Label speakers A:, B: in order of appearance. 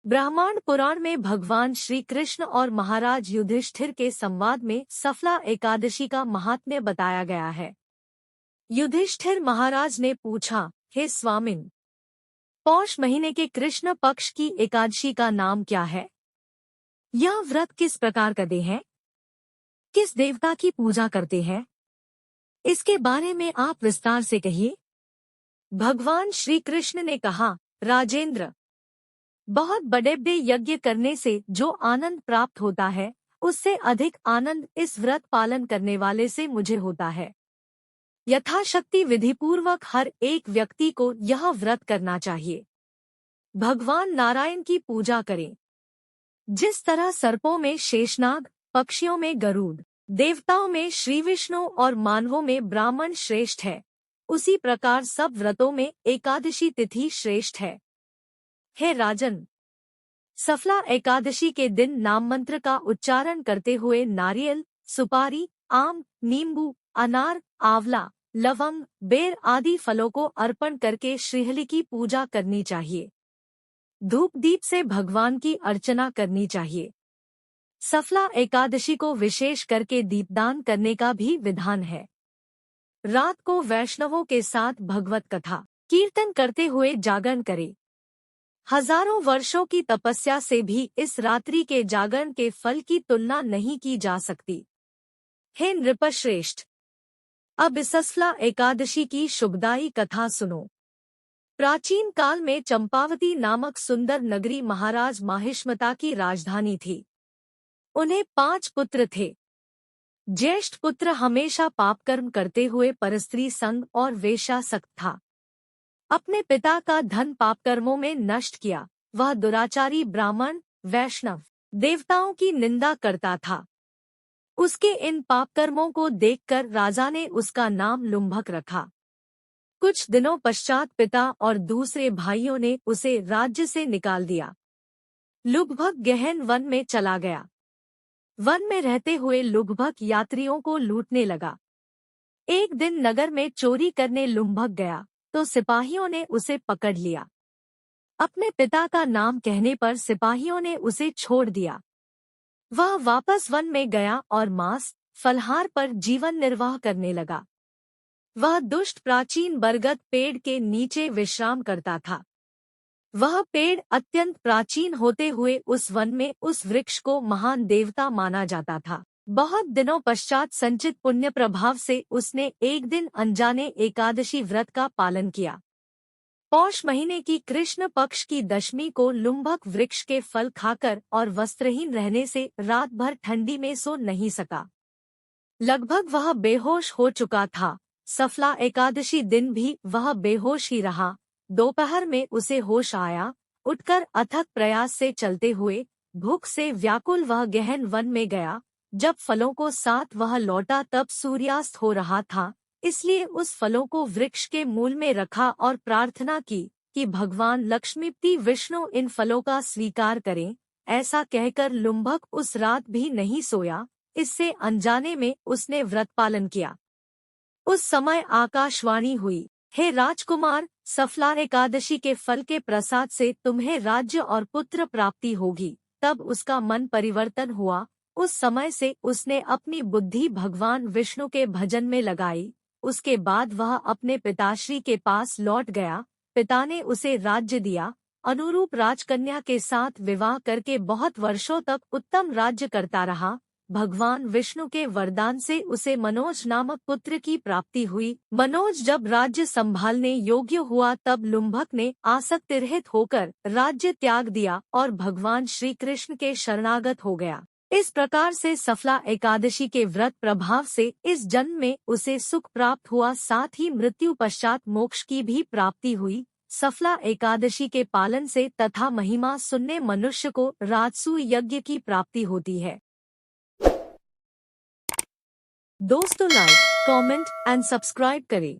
A: ब्रह्मांड पुराण में भगवान श्री कृष्ण और महाराज युधिष्ठिर के संवाद में सफला एकादशी का महात्म्य बताया गया है। युधिष्ठिर महाराज ने पूछा, हे स्वामिन, पौष महीने के कृष्ण पक्ष की एकादशी का नाम क्या है? यह व्रत किस प्रकार करते हैं? किस देवता की पूजा करते हैं? इसके बारे में आप विस्तार से कहिए। भगवान श्री कृष्ण ने कहा, राजेंद्र, बहुत बड़े बड़े यज्ञ करने से जो आनंद प्राप्त होता है, उससे अधिक आनंद इस व्रत पालन करने वाले से मुझे होता है। यथाशक्ति विधिपूर्वक हर एक व्यक्ति को यह व्रत करना चाहिए। भगवान नारायण की पूजा करें। जिस तरह सर्पों में शेषनाग, पक्षियों में गरुड़, देवताओं में श्री विष्णु और मानवों में ब्राह्मण श्रेष्ठ है, उसी प्रकार सब व्रतों में एकादशी तिथि श्रेष्ठ है। हे राजन, सफला एकादशी के दिन नाम मंत्र का उच्चारण करते हुए नारियल, सुपारी, आम, नींबू, अनार, आंवला, लवंग, बेर आदि फलों को अर्पण करके श्रीहरि की पूजा करनी चाहिए। धूप दीप से भगवान की अर्चना करनी चाहिए। सफला एकादशी को विशेष करके दीपदान करने का भी विधान है। रात को वैष्णवों के साथ भगवत कथा कीर्तन करते हुए जागरण करें। हजारों वर्षों की तपस्या से भी इस रात्रि के जागरण के फल की तुलना नहीं की जा सकती। हे नृपश्रेष्ठ, अब इस सफला एकादशी की शुभदायी कथा सुनो। प्राचीन काल में चंपावती नामक सुंदर नगरी महाराज माहिष्मता की राजधानी थी। उन्हें 5 पुत्र थे। ज्येष्ठ पुत्र हमेशा पापकर्म करते हुए परस्त्री संग और वेश्यासक्त था। अपने पिता का धन पापकर्मों में नष्ट किया। वह दुराचारी ब्राह्मण, वैष्णव, देवताओं की निंदा करता था। उसके इन पापकर्मों को देखकर राजा ने उसका नाम लुम्भक रखा। कुछ दिनों पश्चात पिता और दूसरे भाइयों ने उसे राज्य से निकाल दिया। लुम्भक गहन वन में चला गया। वन में रहते हुए लुम्भक यात्रियों को लूटने लगा। एक दिन नगर में चोरी करने लुम्भक गया तो सिपाहियों ने उसे पकड़ लिया। अपने पिता का नाम कहने पर सिपाहियों ने उसे छोड़ दिया। वह वापस वन में गया और मांस, फलहार पर जीवन निर्वाह करने लगा। वह दुष्ट प्राचीन बरगद पेड़ के नीचे विश्राम करता था। वह पेड़ अत्यंत प्राचीन होते हुए उस वन में उस वृक्ष को महान देवता माना जाता था। बहुत दिनों पश्चात संचित पुण्य प्रभाव से उसने एक दिन अनजाने एकादशी व्रत का पालन किया। पौष महीने की कृष्ण पक्ष की दशमी को लुम्भक वृक्ष के फल खाकर और वस्त्रहीन रहने से रात भर ठंडी में सो नहीं सका। लगभग वह बेहोश हो चुका था। सफला एकादशी दिन भी वह बेहोश ही रहा। दोपहर में उसे होश आया। उठकर अथक प्रयास से चलते हुए भूख से व्याकुल वह गहन वन में गया। जब फलों को साथ वह लौटा तब सूर्यास्त हो रहा था, इसलिए उस फलों को वृक्ष के मूल में रखा और प्रार्थना की कि भगवान लक्ष्मीपति विष्णु इन फलों का स्वीकार करें। ऐसा कहकर लुम्भक उस रात भी नहीं सोया। इससे अनजाने में उसने व्रत पालन किया। उस समय आकाशवाणी हुई, हे राजकुमार, सफला एकादशी के फल के प्रसाद से तुम्हें राज्य और पुत्र प्राप्ति होगी। तब उसका मन परिवर्तन हुआ। उस समय से उसने अपनी बुद्धि भगवान विष्णु के भजन में लगाई। उसके बाद वह अपने पिताश्री के पास लौट गया। पिता ने उसे राज्य दिया। अनुरूप राजकन्या के साथ विवाह करके बहुत वर्षों तक उत्तम राज्य करता रहा। भगवान विष्णु के वरदान से उसे मनोज नामक पुत्र की प्राप्ति हुई। मनोज जब राज्य संभालने योग्य हुआ तब लुम्भक ने आसक्तिरहित होकर राज्य त्याग दिया और भगवान श्री कृष्ण के शरणागत हो गया। इस प्रकार से सफला एकादशी के व्रत प्रभाव से इस जन्म में उसे सुख प्राप्त हुआ, साथ ही मृत्यु पश्चात मोक्ष की भी प्राप्ति हुई। सफला एकादशी के पालन से तथा महिमा सुनने मनुष्य को राजसूय यज्ञ की प्राप्ति होती है। दोस्तों, लाइक, कमेंट एंड सब्सक्राइब करें।